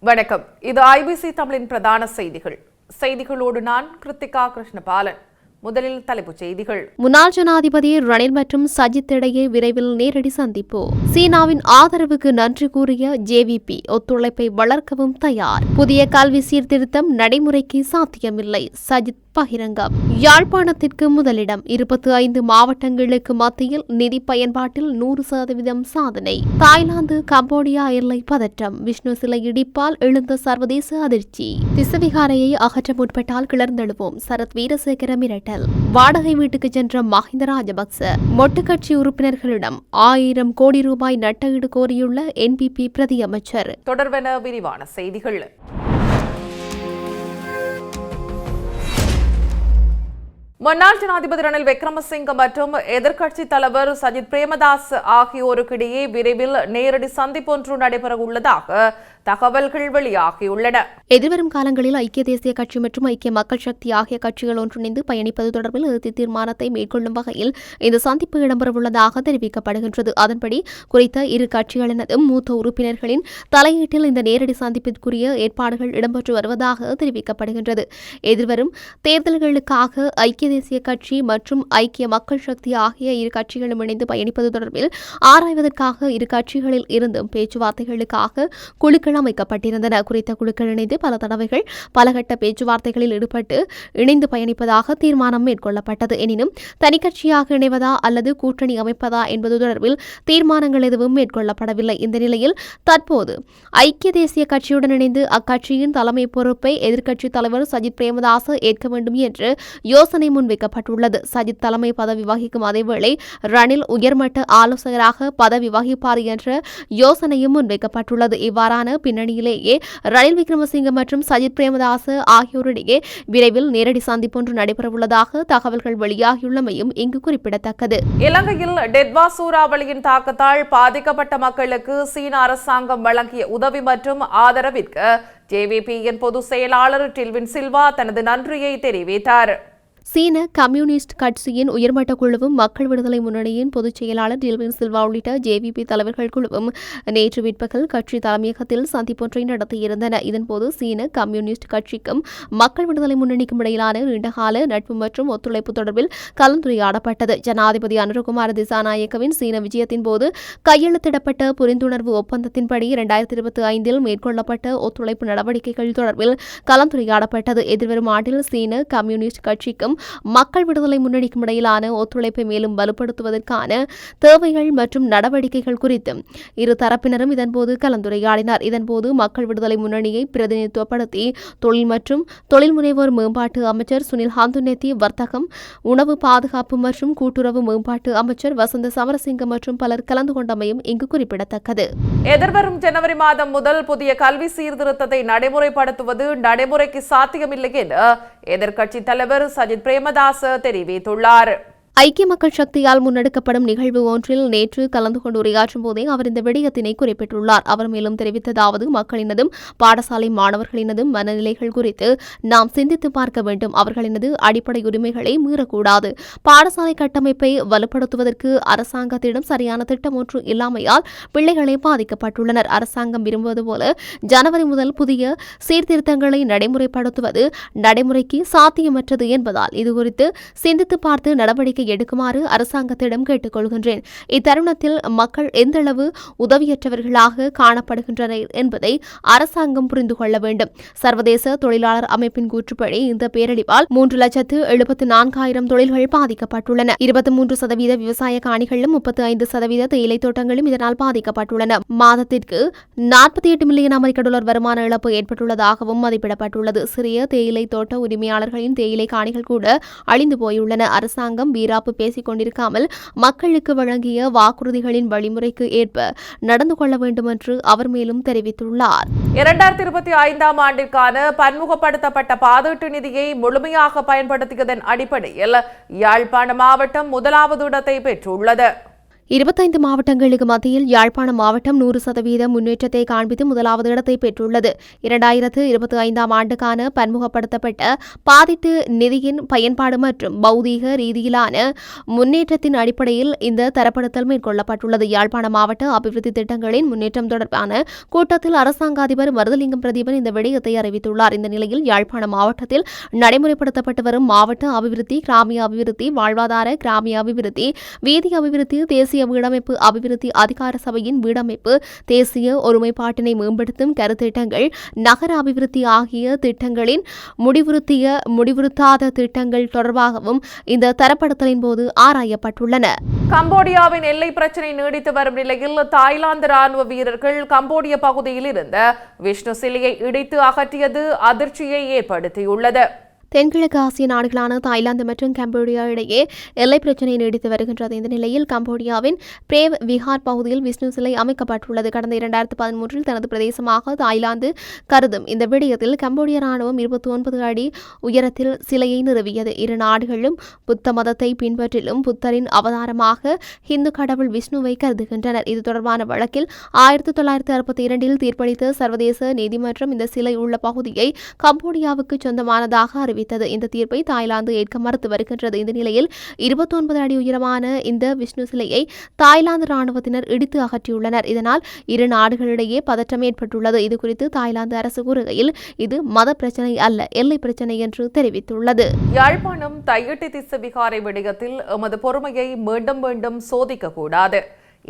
வணக்கம். இது ஐபிசி தமிழின் பிரதான செய்திகளோடு நான் கிருத்திகா கிருஷ்ணபாலன். முதலில் தலைப்புச் செய்திகள். முன்னாள் ஜனாதிபதி ரணில் மற்றும் சஜித் இடையே விரைவில் நேரடி சந்திப்பு. சீனாவின் ஆதரவுக்கு நன்றி கூறிய ஜேவிபி ஒத்துழைப்பை வளர்க்கவும் தயார். புதிய கல்வி சீர்திருத்தம் நடைமுறைக்கு சாத்தியமில்லை. சஜித் பகிரங்கம். யாழ்ப்பாணத்திற்கு முதலிடம். 25 மாவட்டங்களுக்கு மத்தியில் நிதி பயன்பாட்டில் 100% சாதனை. தாய்லாந்து கம்போடியா எல்லை பதற்றம். விஷ்ணு சிலை இடிப்பால் எழுந்த சர்வதேச அதிர்ச்சி. திசவிகாரையை அகற்ற முற்பட்டால் கிளர்ந்தெழுவோம். சரத் வீரசேகர மிரட்டல். வாடகை வீட்டுக்கு சென்ற மஹிந்த ராஜபக்ச மொட்டு கட்சி உறுப்பினர்களிடம் 1000 கோடி ரூபாய் நட்டஈடு கோரியுள்ள என்பிபி பிரதி அமைச்சர். தொடர்பென விரிவான செய்திகள். முன்னாள் ஜனாதிபதி ரணில் விக்ரமசிங்க மற்றும் எதிர்க்கட்சித் தலைவர் சஜித் பிரேமதாஸ் ஆகியோருக்கிடையே விரைவில் நேரடி சந்திப்பொன்று நடைபெற உள்ளதாக தகவல்கள் வெளியாகியுள்ளன. எதிர்வரும் காலங்களில் ஐக்கிய தேசிய கட்சி மற்றும் ஐக்கிய மக்கள் சக்தி ஆகிய கட்சிகள் ஒன்றிணைந்து பயணிப்பது தொடர்பில் இறுதி தீர்மானத்தை மேற்கொள்ளும் வகையில் இந்த சந்திப்பு இடம்பெறவுள்ளதாக தெரிவிக்கப்படுகின்றது. அதன்படி குறித்த இரு கட்சிகளினதும் மூத்த உறுப்பினர்களின் தலையீட்டில் இந்த நேரடி சந்திப்பிற்குரிய ஏற்பாடுகள் இடம்பெற்று வருவதாக தெரிவிக்கப்படுகின்றது. எதிர்வரும் தேர்தல்களுக்காக ஐக்கிய தேசிய கட்சி மற்றும் ஐக்கிய மக்கள் சக்தி ஆகிய இரு கட்சிகளும் இணைந்து பயணிப்பது தொடர்பில் ஆராய்வதற்காக இரு கட்சிகளில் இருந்தும் பேச்சுவார்த்தைகளுக்காக குழுக்கள் அமைக்கப்பட்டிருந்தன. குறித்த குழுக்கள் இணைந்து பல தடவைகள் பலகட்ட பேச்சுவார்த்தைகளில் ஈடுபட்டு இணைந்து பயணிப்பதாக தீர்மானம் மேற்கொள்ளப்பட்டது. எனினும் தனிக்கட்சியாக இணைவதா அல்லது கூட்டணி அமைப்பதா என்பது தொடர்பில் தீர்மானங்கள் எதுவும் மேற்கொள்ளப்படவில்லை. இந்த நிலையில் தற்போது ஐக்கிய தேசிய கட்சியுடன் இணைந்து அக்கட்சியின் தலைமை பொறுப்பை எதிர்க்கட்சித் தலைவர் சஜித் பிரேமதாச ஏற்க வேண்டும் என்று யோசனை முன்வைக்கப்பட்டுள்ளது. சஜித் தலைமை பதவி வகிக்கும் அதேவேளை ரணில் உயர்மட்ட ஆலோசகராக பதவி வகிப்பார் என்ற யோசனையும் முன்வைக்கப்பட்டுள்ளது. இவ்வாறான பின்னணியிலேயே ரணில் விக்ரமசிங்க மற்றும் சஜித் பிரேமதாச ஆகியோரிடையே விரைவில் நேரடி சந்திப்பொன்று நடைபெறவுள்ளதாக தகவல்கள் வெளியாகியுள்ளமையும் இங்கு குறிப்பிடத்தக்கது. இலங்கையில் டெட்வா சூறாவளியின் தாக்கத்தால் பாதிக்கப்பட்ட மக்களுக்கு சீன அரசாங்கம் வழங்கிய உதவி மற்றும் ஆதரவிற்கு ஜேவிபியின் பொதுச் செயலாளர் டில்வின் சில்வா தனது நன்றியை தெரிவித்தார். சீன கம்யூனிஸ்ட் கட்சியின் உயர்மட்ட குழுவும் மக்கள் விடுதலை முன்னணியின் பொதுச் செயலாளர் டில்வின் சில்வா உள்ளிட்ட ஜேவிபி தலைவர்கள் குழுவும் நேற்று பிற்பகல் கட்சி தலைமையகத்தில் சந்திப்பொன்றை நடத்தியிருந்தன. இதன்போது சீன கம்யூனிஸ்ட் கட்சிக்கும் மக்கள் விடுதலை முன்னணிக்கும் இடையிலான நீண்டகால நட்பு மற்றும் ஒத்துழைப்பு தொடர்பில் கலந்துரையாடப்பட்டது. ஜனாதிபதி அனுரகுமார திசாநாயக்கவின் சீன விஜயத்தின் போது கையெழுத்திடப்பட்ட புரிந்துணர்வு ஒப்பந்தத்தின்படி 2025 மேற்கொள்ளப்பட்ட ஒத்துழைப்பு நடவடிக்கைகள் தொடர்பில் கலந்துரையாடப்பட்டது. எதிர்வரும் ஆண்டில் சீன கம்யூனிஸ்ட் கட்சிக்கும் மக்கள் விடுதலை முன்னணிக்கும் இடையிலான ஒத்துழைப்பை மேலும் வலுப்படுத்துவதற்கான தேவைகள் மற்றும் நடவடிக்கைகள் குறித்து இரு தரப்பினரும் இதன்போது கலந்துரையாடினார். இதன்போது மக்கள் விடுதலை முன்னணியை பிரதிநிதித்துவப்படுத்தி தொழில் மற்றும் தொழில் முனைவோர் மேம்பாட்டு அமைச்சர் சுனில் ஹந்துநெத்தி, வர்த்தகம், உணவு பாதுகாப்பு மற்றும் கூட்டுறவு மேம்பாட்டு அமைச்சர் வசந்த சமரசிங்க மற்றும் பலர் கலந்து கொண்டமையும் இங்கு குறிப்பிடத்தக்கது. எதிர்வரும் ஜனவரி மாதம் முதல் புதிய கல்வி சீர்திருத்தத்தை நடைமுறைப்படுத்துவது நடைமுறைக்கு சாத்தியமில்லை என எதிர்க்கட்சித் தலைவர் சஜித் பிரேமதாச தெரிவித்துள்ளார். ஐக்கிய மக்கள் சக்தியால் முன்னெடுக்கப்படும் நிகழ்வு ஒன்றில் நேற்று கலந்து கொண்டு உரையாற்றும் போதே அவர் இந்த விடயத்தினை குறிப்பிட்டுள்ளார். அவர் மேலும் தெரிவித்ததாவது, மக்களினதும் பாடசாலை மாணவர்களினதும் மனநிலைகள் குறித்து நாம் சிந்தித்து பார்க்க வேண்டும். அவர்களினது அடிப்படை உரிமைகளை மீறக்கூடாது. பாடசாலை கட்டமைப்பை வலுப்படுத்துவதற்கு அரசாங்கத்திடம் சரியான திட்டம் ஒன்று இல்லாமையால் பிள்ளைகளே பாதிக்கப்பட்டுள்ளனர். அரசாங்கம் விரும்புவது போல ஜனவரி முதல் புதிய சீர்திருத்தங்களை நடைமுறைப்படுத்துவது நடைமுறைக்கு சாத்தியமற்றது என்பதால் இதுகுறித்து சிந்தித்து பார்த்து நடவடிக்கை எடுக்குமாறு அரசாங்கத்திடம் கேட்டுக்கொள்கின்றேன். இத்தருணத்தில் மக்கள் எந்தளவு உதவியற்றவர்களாக காணப்படுகின்றனர் என்பதை அரசாங்கம் புரிந்து கொள்ள வேண்டும். சர்வதேச தொழிலாளர் அமைப்பின் கூற்றுப்படி இந்த பேரழிவால் 3,74,000 தொழில்கள் பாதிக்கப்பட்டுள்ளன. 23% விவசாய காணிகளும் 35% தேயிலை தோட்டங்களும் இதனால் பாதிக்கப்பட்டுள்ளன. மாதத்திற்கு $48 மில்லியன் அமெரிக்க வருமான இழப்பு ஏற்பட்டுள்ளதாகவும் மதிப்பிடப்பட்டுள்ளது. சிறிய தேயிலை தோட்ட உரிமையாளர்களின் தேயிலை காணிகள் கூட அழிந்து போயுள்ளன. அரசாங்கம் பேசிக் கொண்டிருக்காமல் மக்களுக்கு வழங்கிய வாக்குறுதிகளின் வழிமுறைக்கு ஏற்ப நடந்து கொள்ள வேண்டும் என்று அவர் மேலும் தெரிவித்துள்ளார். 2025 ஆண்டிற்கான பன்முகப்படுத்தப்பட்ட பாதீட்டு நிதியை முழுமையாக பயன்படுத்தியதன் அடிப்படையில் யாழ்ப்பாண மாவட்டம் முதலாவது இடத்தை பெற்றுள்ளது. 25 மாவட்டங்களுக்கு மத்தியில் யாழ்ப்பாண மாவட்டம் 100% முன்னேற்றத்தை காண்பித்து முதலாவது இடத்தை பெற்றுள்ளது. 2025ஆம் ஆண்டுக்கான பன்முகப்படுத்தப்பட்ட பாதிட்டு நிதியின் பயன்பாடு மற்றும் பௌதீக ரீதியிலான முன்னேற்றத்தின் அடிப்படையில் இந்த தரப்படுத்தல் மேற்கொள்ளப்பட்டுள்ளது. யாழ்ப்பாண மாவட்ட அபிவிருத்தி திட்டங்களின் முன்னேற்றம் தொடர்பான கூட்டத்தில் அரசாங்க அதிபர் மருதலிங்கம் பிரதீபன் இந்த விடயத்தை அறிவித்துள்ளார். இந்த நிலையில் யாழ்ப்பாண மாவட்டத்தில் நடைமுறைப்படுத்தப்பட்டு வரும் மாவட்ட அபிவிருத்தி, கிராமிய அபிவிருத்தி, வாழ்வாதார கிராமிய அபிவிருத்தி, வீதி அபிவிருத்தி, தேசிய வீடமைப்பு அபிவிருத்தி அதிகார சபையின் வீடமைப்பு, தேசிய ஒருமைப்பாட்டினை மேம்படுத்தும் கருத்திட்டங்கள், நகர அபிவிருத்தி ஆகிய திட்டங்களின் முடிவுறுத்தாத திட்டங்கள் தொடர்பாகவும் இந்த தரப்படுத்தலின் போது ஆராயப்பட்டுள்ளன. கம்போடியாவின் எல்லை பிரச்சினை நீடித்து வரும் நிலையில் தாய்லாந்து ராணுவ வீரர்கள் கம்போடிய பகுதியில் இருந்த விஷ்ணு சிலையை இடித்து அகற்றியது அதிர்ச்சியை ஏற்படுத்தியுள்ளது. தென்கிழக்கு ஆசிய நாடுகளான தாய்லாந்து மற்றும் கம்போடியா இடையே எல்லை பிரச்சினை நீடித்து வருகின்றது. இந்த நிலையில் கம்போடியாவின் பிரேவ் விஹார் பகுதியில் விஷ்ணு சிலை அமைக்கப்பட்டுள்ளது. கடந்த 2013 தனது பிரதேசமாக தாய்லாந்து கருதும் இந்த விடயத்தில் கம்போடிய ராணுவம் 29 அடி உயரத்தில் சிலையை நிறுவியது. இரு நாடுகளும் புத்த மதத்தை பின்பற்றிலும் புத்தரின் அவதாரமாக இந்து கடவுள் விஷ்ணுவை கருதுகின்றனர். இது தொடர்பான வழக்கில் 1962 தீர்ப்பளித்த சர்வதேச நீதிமன்றம் இந்த சிலை உள்ள பகுதியை கம்போடியாவுக்கு சொந்தமானதாக அறிவித்தது. இந்த தீர்ப்பை தாய்லாந்து ஏற்க மறுத்து வருகின்றது. இந்த நிலையில் 29 அடி உயரமான இந்த விஷ்ணு சிலையை தாய்லாந்து ராணுவத்தினர் இடித்து அகற்றியுள்ளனர். இதனால் இரு நாடுகளிடையே பதற்றம் ஏற்பட்டுள்ளது. இதுகுறித்து தாய்லாந்து அரசு கூறுகையில் இது மத பிரச்சனை அல்ல, எல்லை பிரச்சனை என்று தெரிவித்துள்ளது. யாழ்ப்பாணம் தையிட்டி திஸ்ஸவிகாரை விடயத்தில் எமது பொறுமையை மீண்டும் மீண்டும் சோதிக்கக்கூடாது.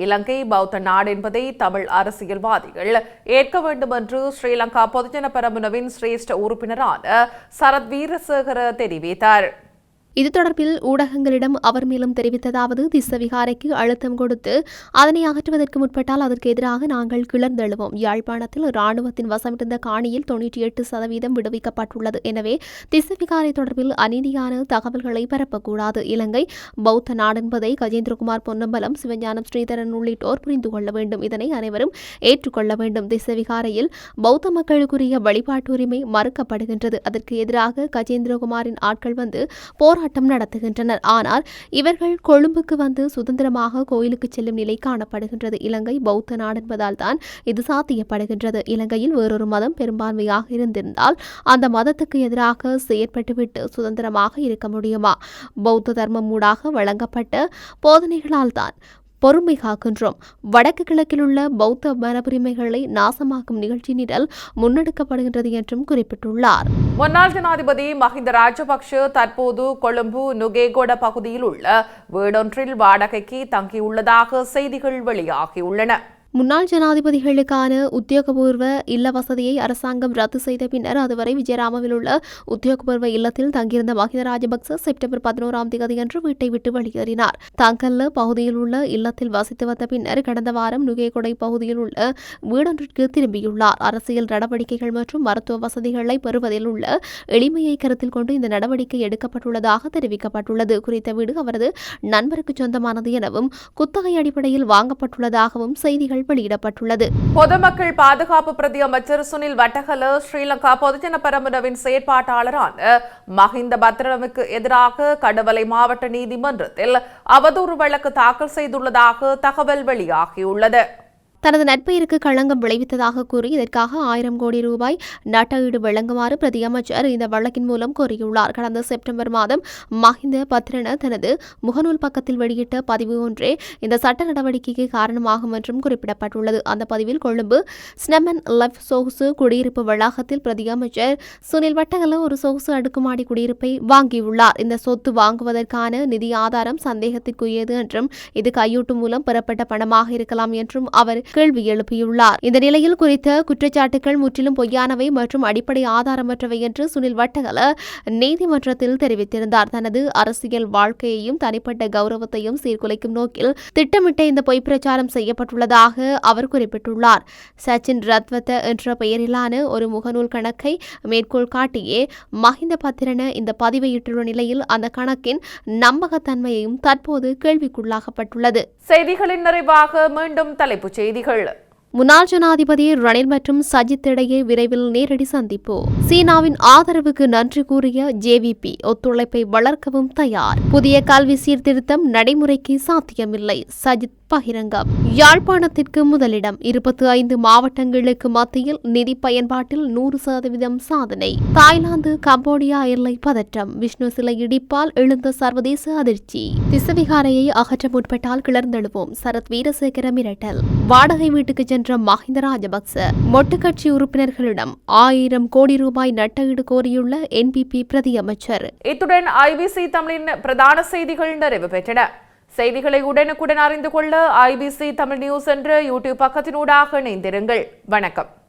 இலங்கை பௌத்த நாடு என்பதை தமிழ் அரசியல்வாதிகள் ஏற்க வேண்டும் என்று ஸ்ரீலங்கா பொதுஜன பெரமுனவின் சிரேஷ்ட உறுப்பினரான சரத் வீரசேகர தெரிவித்தார். இது தொடர்பில் ஊடகங்களிடம் அவர் மேலும் தெரிவித்ததாவது, திஸ்ஸவிகாரைக்கு அழுத்தம் கொடுத்து அதனை அகற்றுவதற்கு முற்பட்டால் அதற்கு எதிராக நாங்கள் கிளர்ந்தெழுவோம். யாழ்ப்பாணத்தில் இராணுவத்தின் வசமிருந்த காணியில் 98% விடுவிக்கப்பட்டுள்ளது. எனவே திஸ்ஸவிகாரை தொடர்பில் அநீதியான தகவல்களை பரப்பக்கூடாது. இலங்கை பௌத்த நாடு என்பதை கஜேந்திரகுமார் பொன்னம்பலம், சிவஞானம் ஸ்ரீதரன் உள்ளிட்டோர் புரிந்து கொள்ள வேண்டும். இதனை அனைவரும் ஏற்றுக்கொள்ள வேண்டும். திஸ்ஸவிகாரையில் பௌத்த மக்களுக்குரிய வழிபாட்டு உரிமை மறுக்கப்படுகின்றது. அதற்கு எதிராக கஜேந்திரகுமாரின் ஆட்கள் வந்து போராட்டம் நடத்துகின்றனர். ஆனால் இவர்கள் கொழும்புக்கு வந்து சுதந்திரமாக கோயிலுக்கு செல்லும் நிலை காணப்படுகின்றது. இலங்கை பௌத்த நாடு என்பதால் தான் இது சாத்தியப்படுகின்றது. இலங்கையில் வேறொரு மதம் பெரும்பான்மையாக இருந்திருந்தால் அந்த மதத்துக்கு எதிராக செயற்பட்டுவிட்டு சுதந்திரமாக இருக்க முடியுமா? பௌத்த தர்மம் ஊடாக வழங்கப்பட்ட போதனைகளால் தான் பொறுமை காக்கின்றோம். வடக்கு கிழக்கில் உள்ள பௌத்த மரபுரிமைகளை நாசமாக்கும் நிகழ்ச்சி நிரல் முன்னெடுக்கப்படுகின்றது என்றும் குறிப்பிட்டுள்ளார். முன்னாள் ஜனாதிபதி மஹிந்த ராஜபக்ஷ தற்போது கொழும்பு நுகேகொட பகுதியில் உள்ள வீடொன்றில் வாடகைக்கு தங்கியுள்ளதாக செய்திகள் வெளியாகியுள்ளன. முன்னாள் ஜனாதிபதிகளுக்கான உத்தியோகபூர்வ இல்ல வசதியை அரசாங்கம் ரத்து செய்த பின்னர் அதுவரை விஜயராமவில் உள்ள உத்தியோகபூர்வ இல்லத்தில் தங்கியிருந்த மஹிந்த ராஜபக்ச செப்டம்பர் 11ஆம் தேதியன்று வீட்டை விட்டு வெளியேறினார். தாங்கல்ல பகுதியில் உள்ள இல்லத்தில் வசித்து வந்த பின்னர் கடந்த வாரம் நுகேகொடை பகுதியில் உள்ள வீடொன்றிற்கு திரும்பியுள்ளார். அரசியல் நடவடிக்கைகள் மற்றும் மருத்துவ வசதிகளை பெறுவதில் உள்ள எளிமையை கருத்தில் கொண்டு இந்த நடவடிக்கை எடுக்கப்பட்டுள்ளதாக தெரிவிக்கப்பட்டுள்ளது. குறித்த வீடு அவரது நண்பருக்கு சொந்தமானது எனவும் குத்தகை அடிப்படையில் வாங்கப்பட்டுள்ளதாகவும் செய்திகள் வெளியிடப்பட்டுள்ளது. பொதுமக்கள் பாதுகாப்பு பிரதி அமைச்சர் சுனில் வட்டகல ஸ்ரீலங்கா பொதுஜன பெரமுனவின் செயற்பாட்டாளரான மஹிந்த பத்ரனுக்கு எதிராக கடுவலை மாவட்ட நீதிமன்றத்தில் அவதூறு வழக்கு தாக்கல் செய்துள்ளதாக தகவல் வெளியாகியுள்ளது. தனது நட்பெயருக்கு களங்கம் விளைவித்ததாக கூறி இதற்காக 1000 கோடி ரூபாய் நட்டஈடு வழங்குமாறு பிரதி அமைச்சர் இந்த வழக்கின் மூலம் கோரியுள்ளார். கடந்த செப்டம்பர் மாதம் மஹிந்த பத்ரன தனது முகநூல் பக்கத்தில் வெளியிட்ட பதிவு ஒன்றே இந்த சட்ட நடவடிக்கைக்கு காரணமாகும் என்றும் குறிப்பிடப்பட்டுள்ளது. அந்த பதிவில் கொழும்பு ஸ்னெமன் லெஃப் சொகுசு குடியிருப்பு வளாகத்தில் பிரதி அமைச்சர் சுனில் வட்டகல ஒரு சொகுசு அடுக்குமாடி குடியிருப்பை வாங்கியுள்ளார். இந்த சொத்து வாங்குவதற்கான நிதி ஆதாரம் சந்தேகத்திற்குரியது என்றும் இது கையூட்டு மூலம் பெறப்பட்ட பணமாக இருக்கலாம் என்றும் அவர் கேள்வி எழுப்பியுள்ளார். இந்த நிலையில் குறித்த குற்றச்சாட்டுகள் முற்றிலும் பொய்யானவை மற்றும் அடிப்படை ஆதாரமற்றவை என்று சுனில் வட்டகல நீதிமன்றத்தில் தெரிவித்திருந்தார். தனது அரசியல் வாழ்க்கையையும் தனிப்பட்ட கௌரவத்தையும் சீர்குலைக்கும் நோக்கில் திட்டமிட்ட இந்த பொய் பிரச்சாரம் செய்யப்பட்டுள்ளதாக அவர் குறிப்பிட்டுள்ளார். சச்சின் ரத்வத்த என்ற பெயரிலான ஒரு முகநூல் கணக்கை மேற்கோள் காட்டியே மஹிந்த பத்திரன இந்த பதிவையிட்டுள்ள நிலையில் அந்த கணக்கின் நம்பகத்தன்மையையும் தற்போது கேள்விக்குள்ளாக்கப்பட்டுள்ளது. செய்திகளின் நிறைவாக மீண்டும் தலைப்புச் செய்திகள். முன்னாள் ஜனாதிபதி ரணில் மற்றும் சஜித் இடையே விரைவில் நேரடி சந்திப்பு. சீனாவின் ஆதரவுக்கு நன்றி கூறிய ஜேவிபி ஒத்துழைப்பை வளர்க்கவும் தயார். புதிய கல்வி சீர்திருத்தம் நடைமுறைக்கு சாத்தியமில்லை. சஜித் பகிரங்கம். யாழ்ப்பாணத்திற்கு முதலிடம். 25 மாவட்டங்களுக்கு மத்தியில் நிதி பயன்பாட்டில் 100% சாதனை. தாய்லாந்து கம்போடியா எல்லை பதற்றம். விஷ்ணு சிலை இடிப்பால் எழுந்த சர்வதேச அதிர்ச்சி. திசவிகாரையை அகற்ற முற்பட்டால் கிளர்ந்தெழுவோம். சரத் வீரசேகர மிரட்டல். வாடகை வீட்டுக்கு சென்ற மஹிந்த ராஜபக்ச. மொட்டு கட்சி உறுப்பினர்களிடம் 1000 கோடி ரூபாய் நட்டஈடு கோரியுள்ள என்பிபி பிரதி அமைச்சர். இத்துடன் ஐபிசி தமிழின் பிரதான செய்திகள் நிறைவு பெற்றன. செய்திகளை உடனுக்குடன் அறிந்து கொள்ள ஐபிசி தமிழ் நியூஸ் என்ற யூடியூப் பக்கத்தினூடாக இணைந்திருங்கள். வணக்கம்.